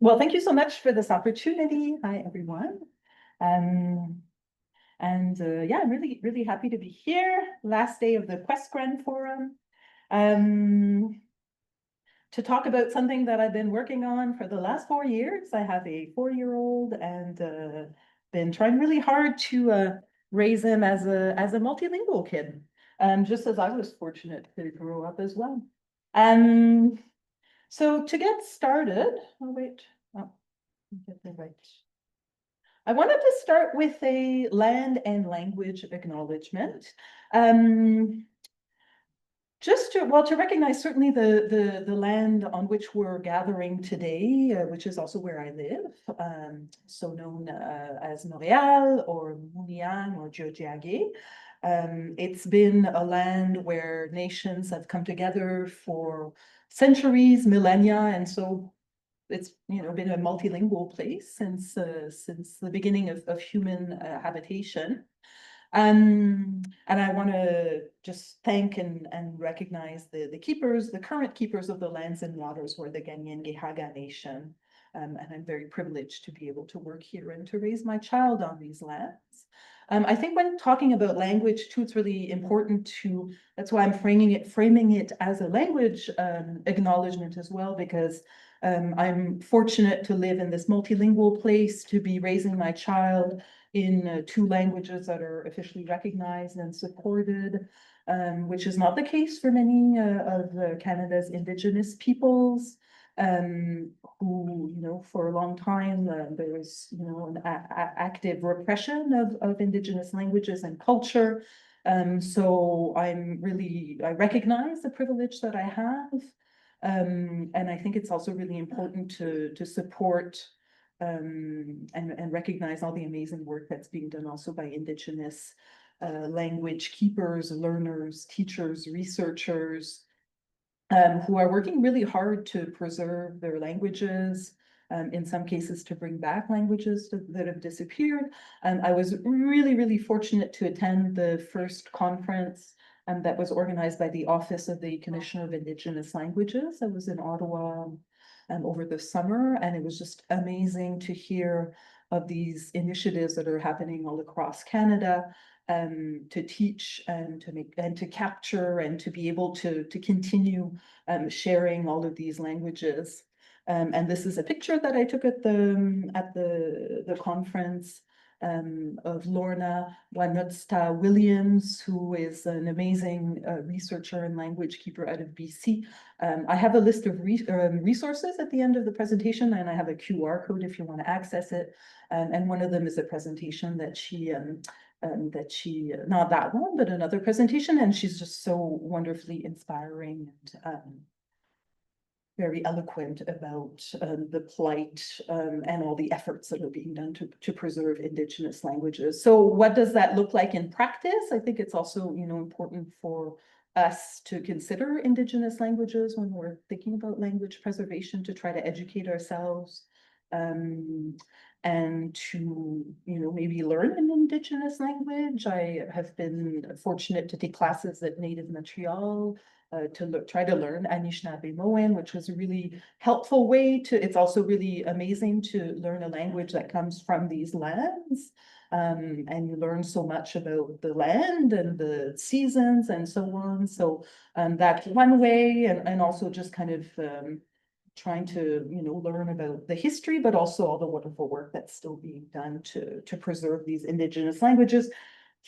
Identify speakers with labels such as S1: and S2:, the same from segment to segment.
S1: Well, thank you so much for this opportunity. Hi, everyone. Um, yeah, I'm really, really happy to be here. Last day of the Quest Grand Forum. To talk about something that I've been working on for the last 4 years. I have a 4-year-old and been trying really hard to raise him as a multilingual kid, just as I was fortunate to grow up as well. So to get started, oh wait, oh, get the right. I wanted to start with a land and language acknowledgement. Just to recognize certainly the land on which we're gathering today, which is also where I live, so known as Montréal or Muniang or Tiohtià:ke. It's been a land where nations have come together for centuries, millennia, and so it's been a multilingual place since the beginning of human habitation. And I want to just thank and recognize the keepers, the current keepers of the lands and waters, who are the Ganyen-Gehaga Nation. And I'm very privileged to be able to work here and to raise my child on these lands. I think when talking about language too, it's really important to, that's why I'm framing it as a language acknowledgement as well, because I'm fortunate to live in this multilingual place, to be raising my child in 2 languages that are officially recognized and supported, which is not the case for many of Canada's Indigenous peoples, who, for a long time, there was, an active repression of Indigenous languages and culture. So I recognize the privilege that I have. And I think it's also really important to support and recognize all the amazing work that's being done also by Indigenous language keepers, learners, teachers, researchers, who are working really hard to preserve their languages, in some cases to bring back languages that have disappeared. I was really, really fortunate to attend the first conference that was organized by the Office of the Commissioner of Indigenous Languages. I was in Ottawa over the summer, and it was just amazing to hear of these initiatives that are happening all across Canada, to teach and to capture and to be able to continue sharing all of these languages. And this is a picture that I took at the conference, of Lorna Wanutsta Williams, who is an amazing researcher and language keeper out of BC. I have a list of resources at the end of the presentation, and I have a QR code if you want to access it. And one of them is a presentation that she not that one, but another presentation, and she's just so wonderfully inspiring and very eloquent about the plight and all the efforts that are being done to preserve Indigenous languages. So what does that look like in practice? I think it's also, important for us to consider Indigenous languages when we're thinking about language preservation, to try to educate ourselves, and to, maybe learn an Indigenous language. I have been fortunate to take classes at Native Montreal, to try to learn Anishinaabe-Moan, which was a really helpful way to, it's also really amazing to learn a language that comes from these lands. And you learn so much about the land and the seasons and so on. So that's one way, and also just kind of trying to, learn about the history, but also all the wonderful work that's still being done to preserve these Indigenous languages.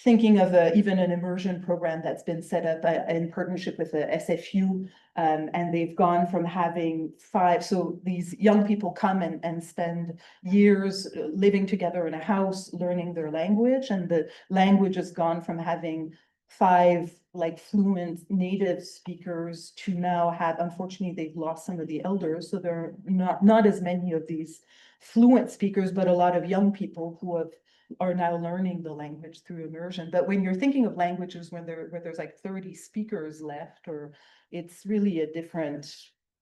S1: Thinking of even an immersion program that's been set up in partnership with the SFU, and they've gone from having 5, so these young people come and spend years living together in a house, learning their language, and the language has gone from having 5 fluent native speakers to now have, unfortunately, they've lost some of the elders, so there are not as many of these fluent speakers, but a lot of young people who are now learning the language through immersion. But when you're thinking of languages where there's 30 speakers left, or it's really a different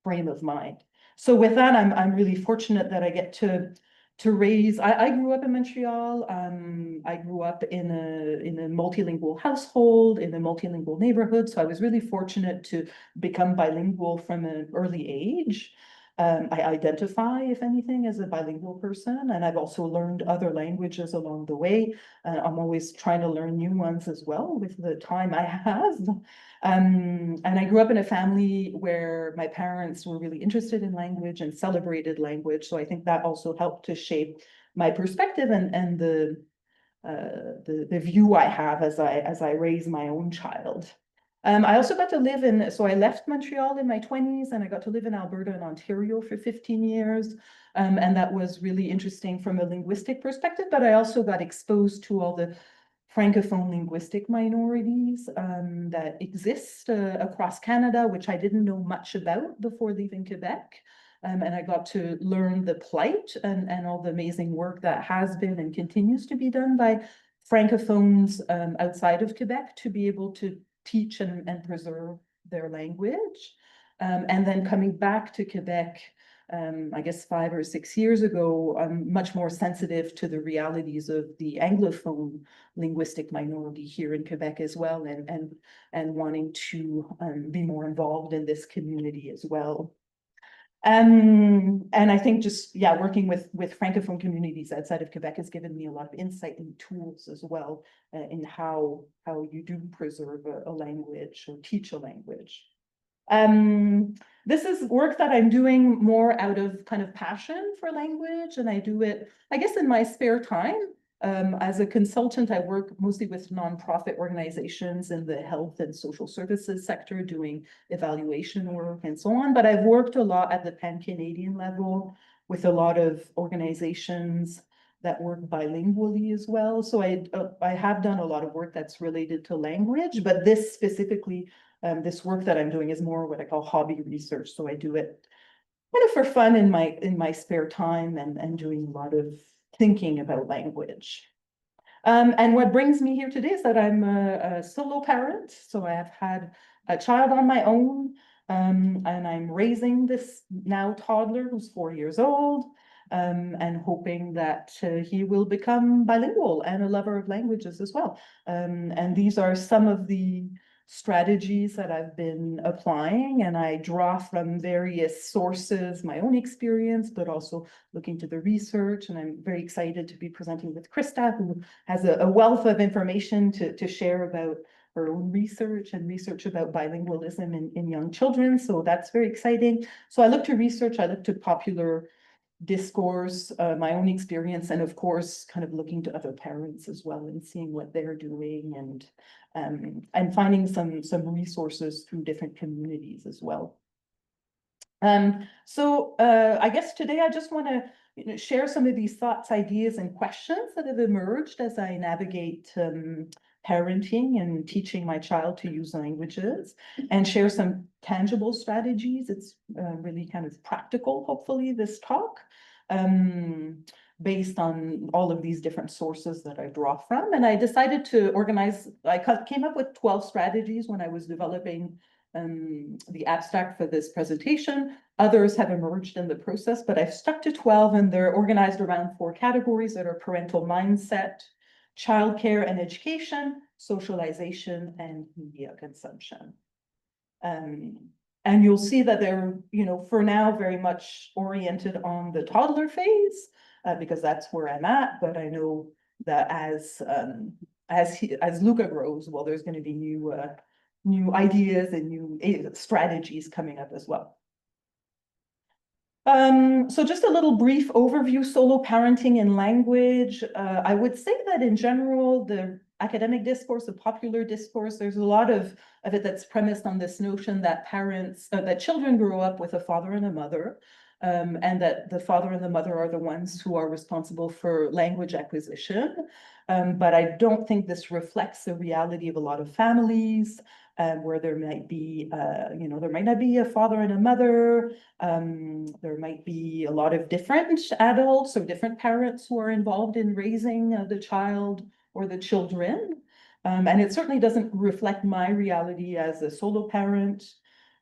S1: frame of mind. So with that, I'm really fortunate that I get to raise. I grew up in Montreal. I grew up in a multilingual household, in a multilingual neighborhood. So I was really fortunate to become bilingual from an early age. I identify, if anything, as a bilingual person, and I've also learned other languages along the way. I'm always trying to learn new ones as well with the time I have. And I grew up in a family where my parents were really interested in language and celebrated language. So I think that also helped to shape my perspective and the view I have as I raise my own child. I also got to live so I left Montreal in my 20s and I got to live in Alberta and Ontario for 15 years. And that was really interesting from a linguistic perspective, but I also got exposed to all the Francophone linguistic minorities that exist across Canada, which I didn't know much about before leaving Quebec. And I got to learn the plight and all the amazing work that has been and continues to be done by Francophones outside of Quebec to be able to teach and preserve their language. And then coming back to Quebec, I guess 5 or 6 years ago, I'm much more sensitive to the realities of the Anglophone linguistic minority here in Quebec as well, and wanting to be more involved in this community as well. And I think just, yeah, working with Francophone communities outside of Quebec has given me a lot of insight and tools as well in how you do preserve a language or teach a language. This is work that I'm doing more out of kind of passion for language, and I do it, I guess, in my spare time. As a consultant, I work mostly with nonprofit organizations in the health and social services sector, doing evaluation work and so on. But I've worked a lot at the pan-Canadian level with a lot of organizations that work bilingually as well. So I have done a lot of work that's related to language, but this specifically, this work that I'm doing is more what I call hobby research. So I do it kind of for fun in my spare time and doing a lot of thinking about language. And what brings me here today is that I'm a solo parent. So I have had a child on my own, and I'm raising this now toddler who's 4 years old, and hoping that he will become bilingual and a lover of languages as well. And these are some of the strategies that I've been applying, and I draw from various sources, my own experience, but also looking to the research. And I'm very excited to be presenting with Krista, who has a wealth of information to share about her own research and research about bilingualism in young children. So that's very exciting. So I look to research, I look to popular discourse, my own experience, and of course, kind of looking to other parents as well and seeing what they're doing and finding some resources through different communities as well. So I guess today I just want to share some of these thoughts, ideas, and questions that have emerged as I navigate parenting and teaching my child to use languages, and share some tangible strategies. It's really kind of practical, hopefully, this talk, based on all of these different sources that I draw from. And I decided to organize, I came up with 12 strategies when I was developing the abstract for this presentation. Others have emerged in the process, but I've stuck to 12, and they're organized around 4 categories that are parental mindset, childcare and education, socialization, and media consumption. And you'll see that they're, for now, very much oriented on the toddler phase, because that's where I'm at. But I know that as Luca grows, well, there's going to be new ideas and new strategies coming up as well. So just a little brief overview, solo parenting and language. I would say that in general, the academic discourse, the popular discourse, there's a lot of it that's premised on this notion that that children grow up with a father and a mother, and that the father and the mother are the ones who are responsible for language acquisition. But I don't think this reflects the reality of a lot of families, where there might be, there might not be a father and a mother. There might be a lot of different adults or different parents who are involved in raising the child or the children. And it certainly doesn't reflect my reality as a solo parent.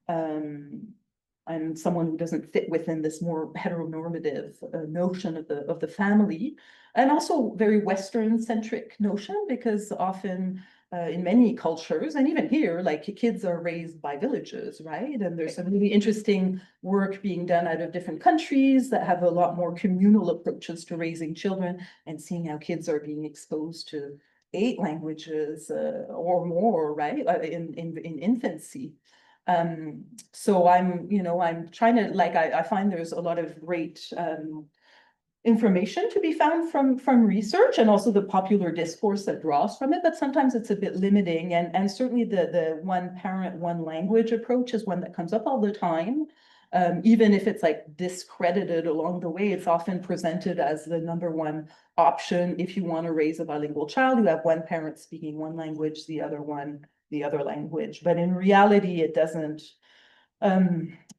S1: I'm someone who doesn't fit within this more heteronormative notion of the family, and also very Western-centric notion, because often in many cultures, and even here, like kids are raised by villages, right? And there's some really interesting work being done out of different countries that have a lot more communal approaches to raising children and seeing how kids are being exposed to 8 languages or more, right? In infancy. So I'm trying to, like, I find there's a lot of great information to be found from research and also the popular discourse that draws from it, but sometimes it's a bit limiting. And certainly the one parent, one language approach is one that comes up all the time. Even if it's like discredited along the way, it's often presented as the #1 option. If you want to raise a bilingual child, you have one parent speaking one language, the other one, the other language. But in reality, it doesn't,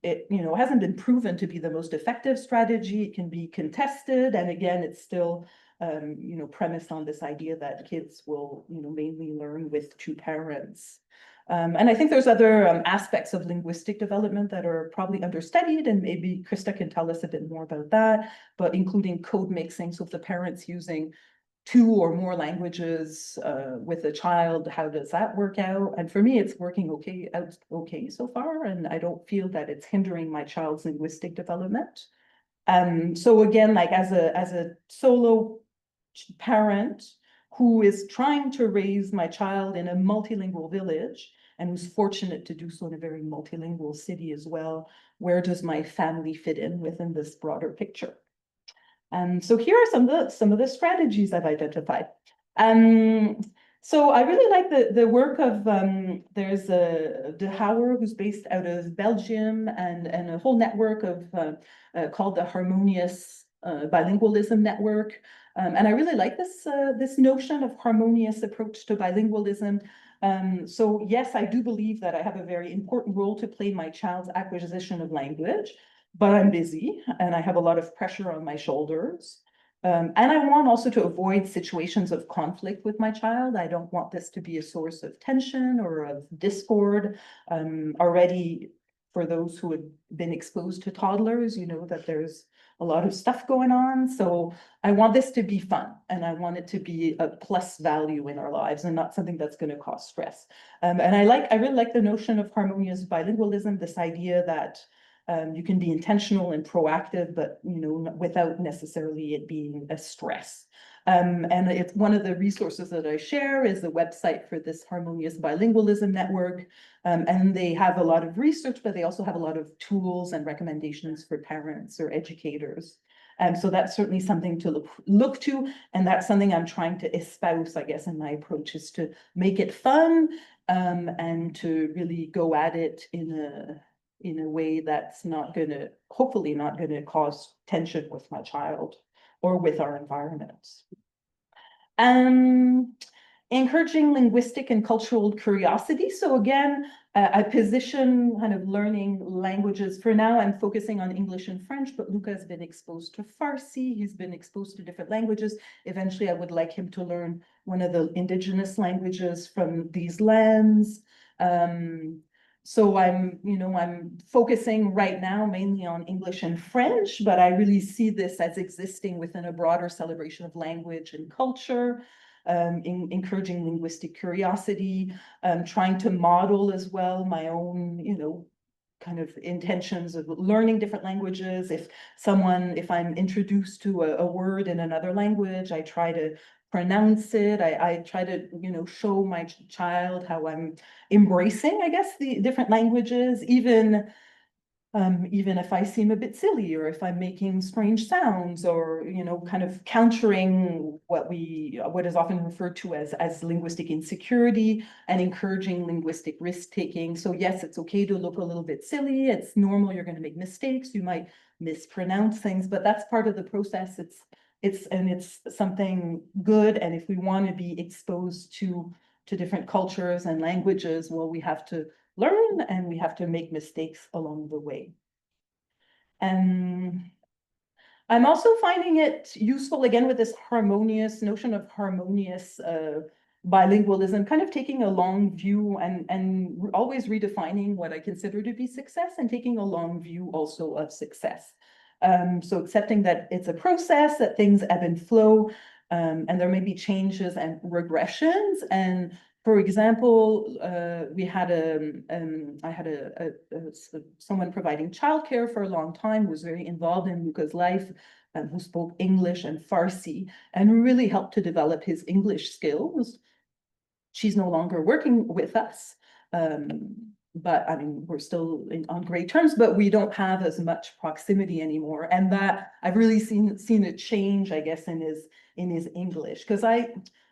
S1: it hasn't been proven to be the most effective strategy. It can be contested, and again, it's still premised on this idea that kids will mainly learn with 2 parents. And I think there's other aspects of linguistic development that are probably understudied, and maybe Krista can tell us a bit more about that, but including code mixing. So if the parent's using 2 or more languages with a child, how does that work out? And for me, it's working okay so far, and I don't feel that it's hindering my child's linguistic development. So again, like as a solo parent who is trying to raise my child in a multilingual village and who's fortunate to do so in a very multilingual city as well, where does my family fit in within this broader picture? So here are some of the strategies I've identified. So I really like the work of, there's De Houwer, who's based out of Belgium, and a whole network of called the Harmonious Bilingualism Network. And I really like this notion of harmonious approach to bilingualism. So yes, I do believe that I have a very important role to play in my child's acquisition of language, but I'm busy and I have a lot of pressure on my shoulders. And I want also to avoid situations of conflict with my child. I don't want this to be a source of tension or of discord. Already, for those who have been exposed to toddlers, you know that there's a lot of stuff going on. So I want this to be fun, and I want it to be a plus value in our lives and not something that's going to cause stress. And I really like the notion of harmonious bilingualism, this idea that you can be intentional and proactive, but without necessarily it being a stress. And it's one of the resources that I share is the website for this Harmonious Bilingualism Network. And they have a lot of research, but they also have a lot of tools and recommendations for parents or educators. So that's certainly something to look to, and that's something I'm trying to espouse, I guess, in my approach, is to make it fun and to really go at it in a way that's hopefully not gonna cause tension with my child or with our environment. Encouraging linguistic and cultural curiosity. So again, I position kind of learning languages. For now, I'm focusing on English and French, but Luca has been exposed to Farsi. He's been exposed to different languages. Eventually, I would like him to learn one of the indigenous languages from these lands. So I'm focusing right now mainly on English and French, but I really see this as existing within a broader celebration of language and culture, encouraging linguistic curiosity, trying to model as well my own, kind of intentions of learning different languages. If I'm introduced to a word in another language, I try to pronounce it. I try to, show my child how I'm embracing, I guess, the different languages, even if I seem a bit silly or if I'm making strange sounds or, kind of countering what is often referred to as linguistic insecurity and encouraging linguistic risk-taking. So yes, it's okay to look a little bit silly. It's normal. You're going to make mistakes. You might mispronounce things, but that's part of the process. It's something good. And if we want to be exposed to different cultures and languages, well, we have to learn and we have to make mistakes along the way. And I'm also finding it useful, again, with this notion of harmonious bilingualism, kind of taking a long view and always redefining what I consider to be success and taking a long view also of success. So accepting that it's a process, that things ebb and flow, and there may be changes and regressions, and For example, we had someone providing childcare for a long time who was very involved in Luca's life, who spoke English and Farsi, and really helped to develop his English skills. She's no longer working with us, but I mean, we're still on great terms, but we don't have as much proximity anymore. And that I've really seen a change, I guess, in his English, because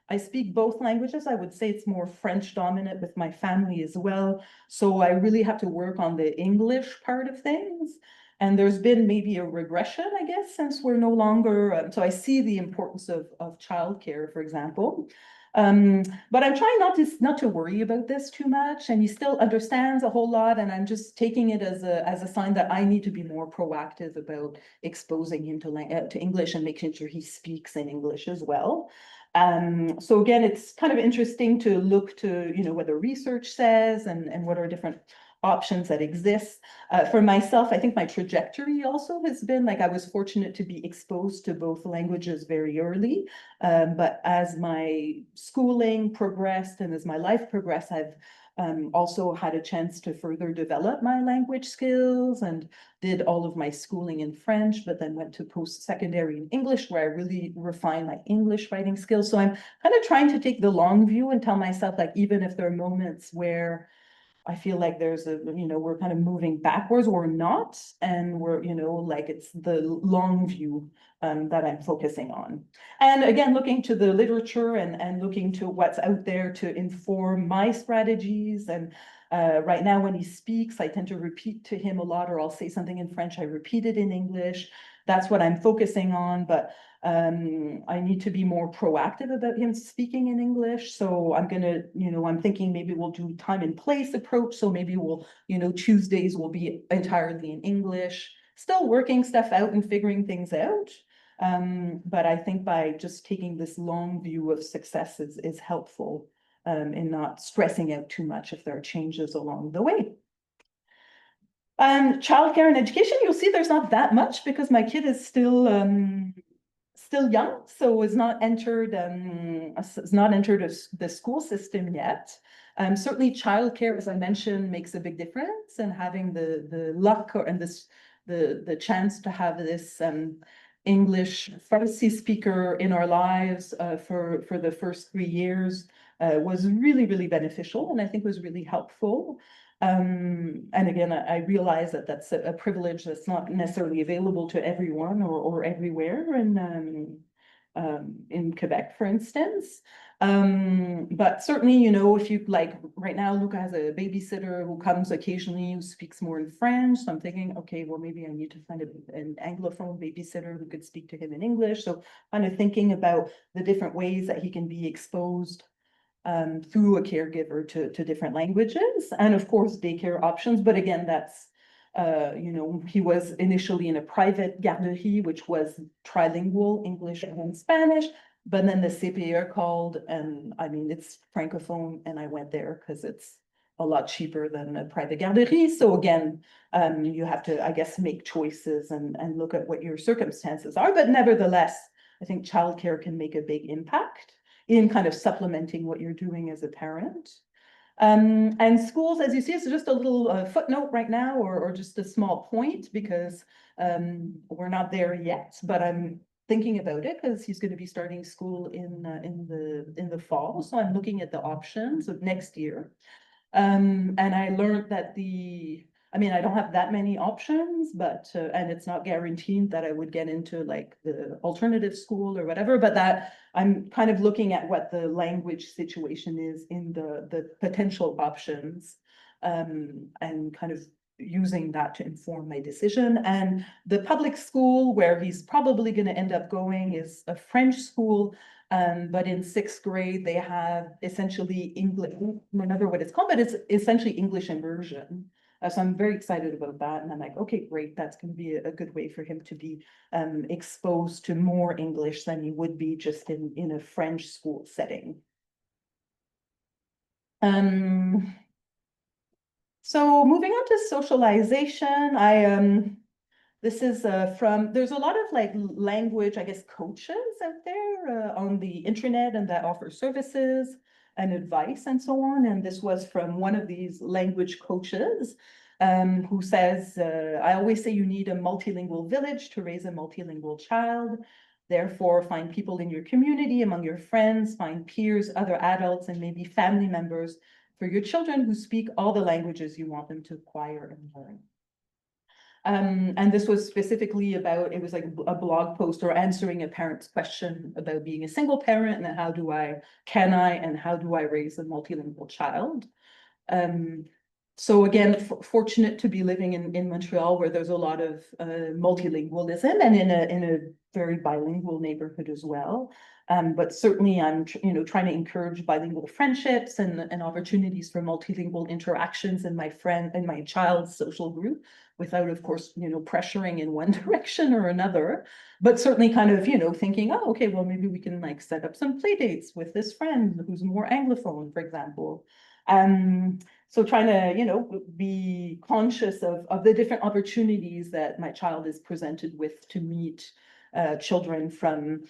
S1: I speak both languages. I would say it's more French dominant with my family as well. So I really have to work on the English part of things. And there's been maybe a regression, I guess, since we're no longer, so I see the importance of childcare, for example. But I'm trying not to worry about this too much, and he still understands a whole lot, and I'm just taking it as a sign that I need to be more proactive about exposing him to English and making sure he speaks in English as well. So again, it's kind of interesting to look to, what the research says and what are different options that exist. For myself, I think my trajectory also has been like I was fortunate to be exposed to both languages very early. But as my schooling progressed and as my life progressed, I've also had a chance to further develop my language skills and did all of my schooling in French, but then went to post-secondary in English, where I really refined my English writing skills. So I'm kind of trying to take the long view and tell myself, like, even if there are moments where I feel like there's we're kind of moving backwards or not, and we're, like it's the long view that I'm focusing on. And again, looking to the literature and looking to what's out there to inform my strategies. And right now when he speaks, I tend to repeat to him a lot, or I'll say something in French, I repeat it in English. That's what I'm focusing on, but I need to be more proactive about him speaking in English. So I'm gonna, I'm thinking maybe we'll do time and place approach. So maybe we'll, Tuesdays will be entirely in English, still working stuff out and figuring things out. But I think by just taking this long view of success is helpful in not stressing out too much if there are changes along the way. Childcare and education, you'll see there's not that much because my kid is still young, so has not entered the school system yet. Certainly childcare, as I mentioned, makes a big difference, and having the luck and the chance to have this English Farsi speaker in our lives for the first 3 years was really, really beneficial, and I think was really helpful. And again, I realize that that's a privilege that's not necessarily available to everyone or everywhere in Quebec, for instance. But certainly, if you like, right now, Luca has a babysitter who comes occasionally, who speaks more in French. So I'm thinking, okay, well, maybe I need to find an Anglophone babysitter who could speak to him in English. So kind of thinking about the different ways that he can be exposed through a caregiver to different languages, and of course daycare options. But again, that's he was initially in a private garderie, which was trilingual, English and Spanish, but then the CPR called, and I mean, it's francophone, and I went there because it's a lot cheaper than a private garderie. So again, you have to, I guess, make choices and look at what your circumstances are. But nevertheless, I think childcare can make a big impact in kind of supplementing what you're doing as a parent. And schools, as you see, it's just a little footnote right now, or just a small point, because we're not there yet, but I'm thinking about it because he's going to be starting school in the fall. So I'm looking at the options of next year. And I learned that I don't have that many options, but, and it's not guaranteed that I would get into like the alternative school or whatever, but that I'm kind of looking at what the language situation is in the potential options, and kind of using that to inform my decision. And the public school where he's probably going to end up going is a French school. But in 6th grade, they have essentially English, I don't remember what it's called, but it's essentially English immersion. So I'm very excited about that. And I'm like, okay, great. That's going to be a good way for him to be exposed to more English than he would be just in a French school setting. So moving on to socialization, this is there's a lot of like language, I guess, coaches out there on the internet and that offer services. and advice and so on. And this was from one of these language coaches who says, I always say you need a multilingual village to raise a multilingual child. Therefore, find people in your community, among your friends, find peers, other adults, and maybe family members for your children who speak all the languages you want them to acquire and learn. And this was specifically about, it was like a blog post or answering a parent's question about being a single parent and how do I raise a multilingual child. So again, fortunate to be living in Montreal, where there's a lot of multilingualism and in a very bilingual neighborhood as well. But certainly I'm trying to encourage bilingual friendships and opportunities for multilingual interactions in my child's social group, without, of course, pressuring in one direction or another, but certainly kind of, thinking, oh, okay, well, maybe we can like set up some play dates with this friend who's more Anglophone, for example. So trying to, be conscious of the different opportunities that my child is presented with to meet children from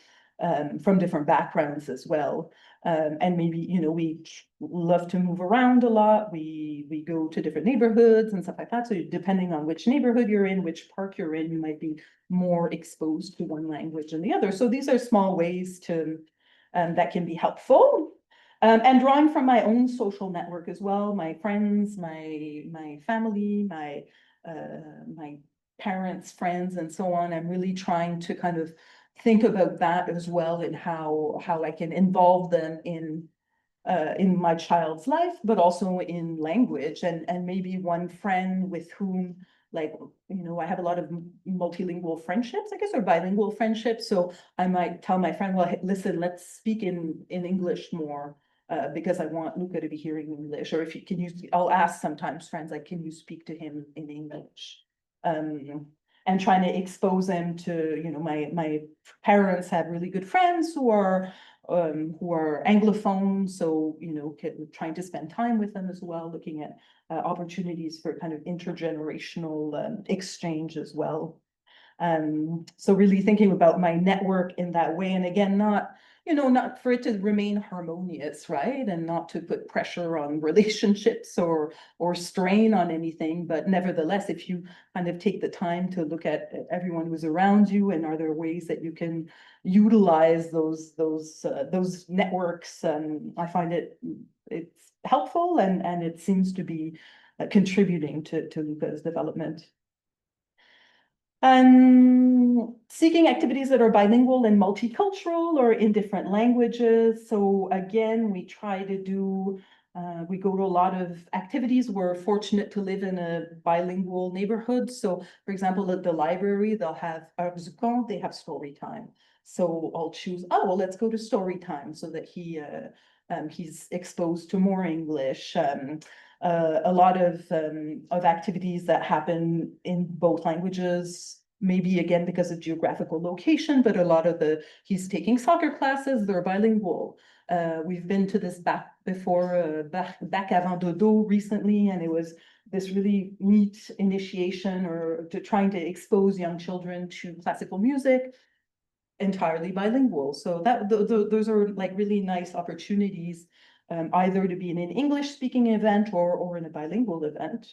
S1: different backgrounds as well. And maybe, we love to move around a lot. We go to different neighborhoods and stuff like that. So depending on which neighborhood you're in, which park you're in, you might be more exposed to one language than the other. So these are small ways to that can be helpful. And drawing from my own social network as well, my friends, my family, my parents, friends, and so on. I'm really trying to kind of think about that as well, and how I can involve them in my child's life, but also in language. And maybe one friend with whom, like, I have a lot of multilingual friendships, I guess, or bilingual friendships. So I might tell my friend, well, hey, listen, let's speak in English more. Because I want Luca to be hearing English, or if you can use, I'll ask sometimes friends, like, can you speak to him in English? And trying to expose them to, my parents have really good friends who are Anglophone, so, trying to spend time with them as well, looking at opportunities for kind of intergenerational exchange as well. So really thinking about my network in that way, and again, not for it to remain harmonious, right? And not to put pressure on relationships or strain on anything, but nevertheless, if you kind of take the time to look at everyone who's around you, and are there ways that you can utilize those networks, I find it's helpful, and it seems to be contributing to Luca's development. Seeking activities that are bilingual and multicultural or in different languages. So again, we try to do, we go to a lot of activities. We're fortunate to live in a bilingual neighborhood. So for example, at the library, they'll have heures du conte, they have story time. So I'll choose, oh, well, let's go to story time, so that he's exposed to more English. A lot of activities that happen in both languages, maybe again because of geographical location, but a lot of he's taking soccer classes, they're bilingual. We've been to this bac avant dodo recently, and it was this really neat initiation, or to trying to expose young children to classical music, entirely bilingual. So those are like really nice opportunities, either to be in an English speaking event or in a bilingual event.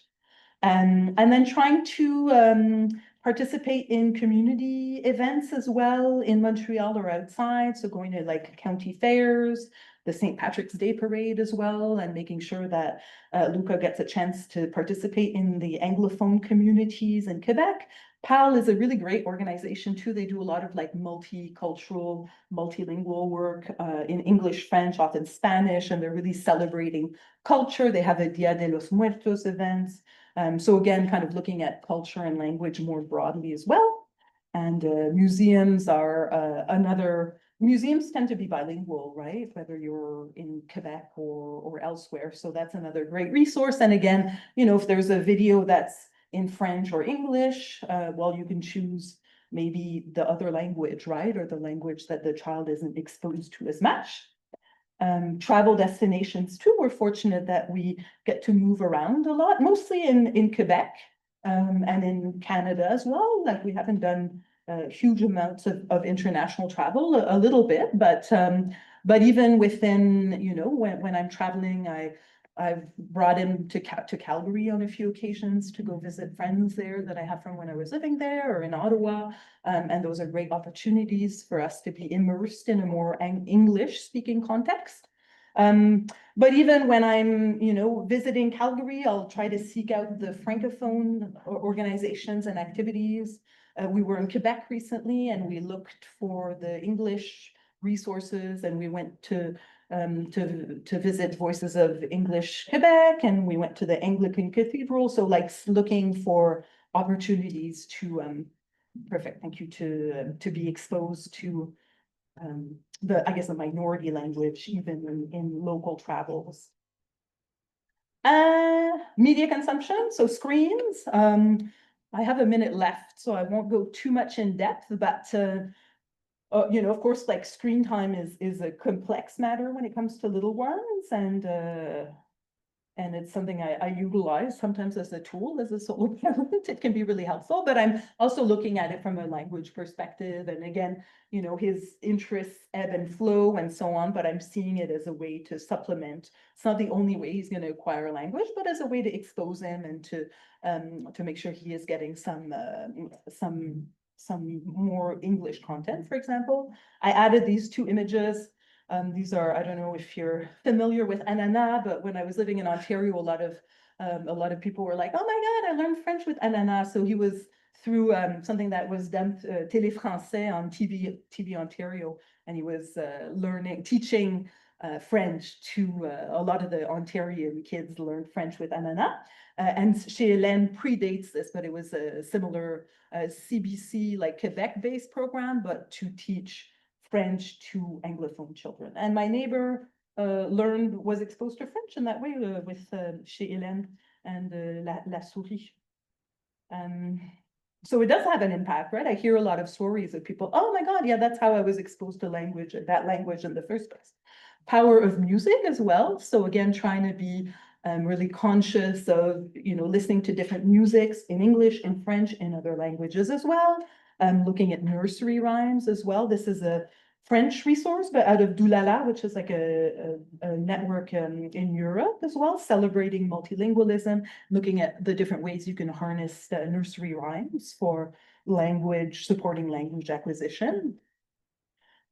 S1: And then trying to participate in community events as well in Montreal or outside. So going to like county fairs, the St. Patrick's Day parade as well, and making sure that Luca gets a chance to participate in the Anglophone communities in Quebec. PAL is a really great organization too. They do a lot of like multicultural, multilingual work in English, French, often Spanish, and they're really celebrating culture. They have a Dia de los Muertos events. So again, kind of looking at culture and language more broadly as well. And museums are museums tend to be bilingual, right? Whether you're in Quebec or elsewhere. So that's another great resource. And again, if there's a video that's in French or English, well, you can choose maybe the other language, right? Or the language that the child isn't exposed to as much. Travel destinations too. We're fortunate that we get to move around a lot, mostly in Quebec and in Canada as well. Like we haven't done huge amounts of international travel, a little bit, but But even within, you know, when I'm traveling, I've brought him to Calgary on a few occasions to go visit friends there that I have from when I was living there or in Ottawa. And those are great opportunities for us to be immersed in a more English-speaking context. But even when I'm, you know, visiting Calgary, I'll try to seek out the Francophone organizations and activities. We were in Quebec recently, and we looked for the English resources, and we went to visit Voices of English Quebec, and we went to the Anglican Cathedral. So like looking for opportunities to perfect, thank you, to be exposed to I guess the minority language, even in local travels. Media consumption, so screens. I have a minute left, so I won't go too much in depth, but you know, of course, like screen time is a complex matter when it comes to little ones, and it's something I utilize sometimes as a tool, as a solo parent. It can be really helpful, but I'm also looking at it from a language perspective. And again, you know, his interests ebb and flow and so on, but I'm seeing it as a way to supplement. It's not the only way he's going to acquire language, but as a way to expose him and to make sure he is getting some more English content, for example. I added these two images. These are, I don't know if you're familiar with Anana, but when I was living in Ontario, a lot of people were like, oh my God, I learned French with Anana. So he was through something that was done, Télé Français on TV Ontario, and he was teaching French to a lot of the Ontarian kids learned French with Anana. And Chez Hélène predates this, but it was a similar CBC, like Quebec-based program, but to teach French to Anglophone children. And my neighbor was exposed to French in that way with Chez Hélène and La Souris. So it does have an impact, right? I hear a lot of stories of people, oh my God, yeah, that's how I was exposed to that language in the first place. Power of music as well. So again, trying to be really conscious of, you know, listening to different musics in English, in French, in other languages as well. Looking at nursery rhymes as well. This is a French resource, but out of Doulala, which is like a network in Europe as well, celebrating multilingualism, looking at the different ways you can harness nursery rhymes for supporting language acquisition.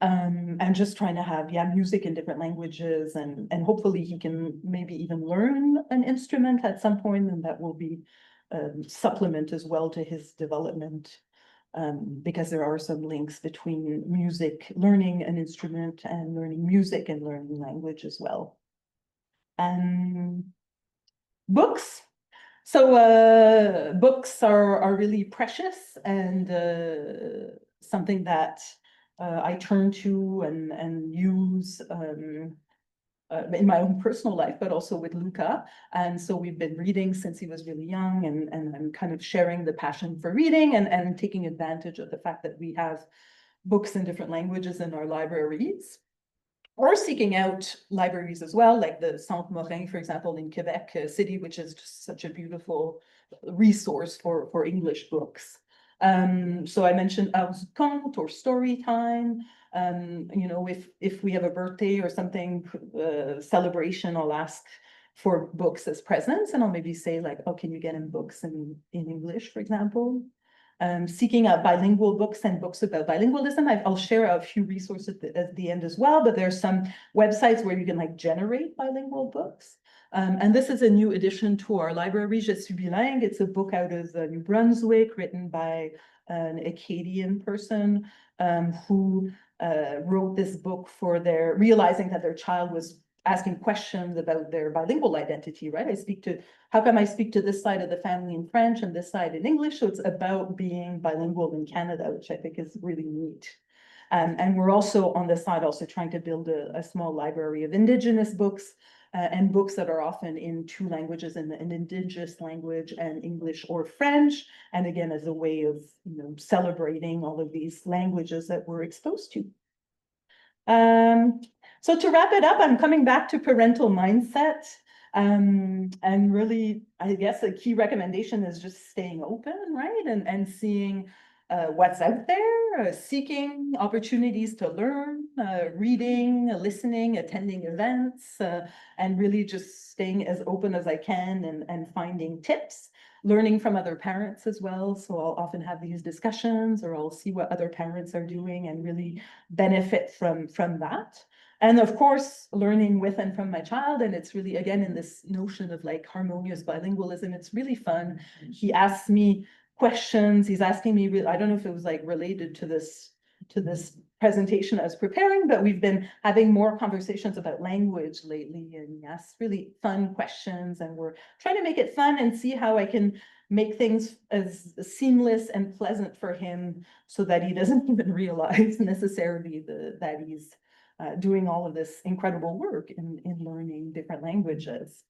S1: And just trying to have, music in different languages, and hopefully he can maybe even learn an instrument at some point, and that will be supplement as well to his development. Because there are some links between learning an instrument, and learning music and learning language as well. Books. So books are really precious, and something that I turn to and use in my own personal life, but also with Luca. And so we've been reading since he was really young, and I'm kind of sharing the passion for reading and taking advantage of the fact that we have books in different languages in our libraries, or seeking out libraries as well, like the Centre Morin, for example, in Quebec City, which is just such a beautiful resource for English books. So I mentioned House Conte or story time. You know, if we have a birthday or something, celebration, I'll ask for books as presents, and I'll maybe say like, oh, can you get him books in English, for example? Seeking out bilingual books and books about bilingualism. I'll share a few resources at the end as well, but there's some websites where you can like generate bilingual books. And this is a new addition to our library, Je suis bilingue. It's a book out of New Brunswick, written by an Acadian person who wrote this book for realizing that their child was asking questions about their bilingual identity, right? How come I speak to this side of the family in French and this side in English? So it's about being bilingual in Canada, which I think is really neat. And we're also on the side trying to build a small library of Indigenous books, and books that are often in two languages, in an Indigenous language and English or French. And again, as a way of, you know, celebrating all of these languages that we're exposed to. So to wrap it up, I'm coming back to parental mindset. And really, I guess a key recommendation is just staying open, right? And seeing what's out there, seeking opportunities to learn, reading, listening, attending events, and really just staying as open as I can and finding tips, learning from other parents as well. So I'll often have these discussions, or I'll see what other parents are doing and really benefit from that. And of course, learning with and from my child. And it's really, again, in this notion of like harmonious bilingualism, it's really fun. He asks me questions. He's asking me, I don't know if it was like related to this presentation I was preparing, but we've been having more conversations about language lately, and he asks really fun questions, and we're trying to make it fun and see how I can make things as seamless and pleasant for him so that he doesn't even realize necessarily that he's doing all of this incredible work in learning different languages.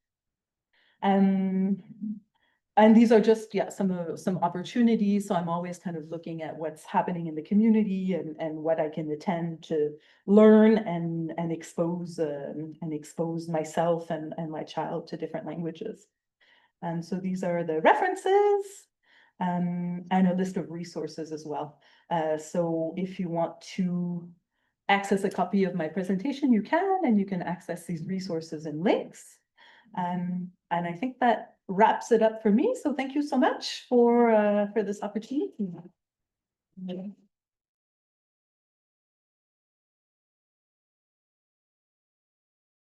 S1: And these are just, yeah, some opportunities. So I'm always kind of looking at what's happening in the community and what I can attend to learn and expose myself and my child to different languages. And so these are the references and a list of resources as well. So if you want to access a copy of my presentation, you can, and you can access these resources and links. And I think that wraps it up for me. So thank you so much for this opportunity.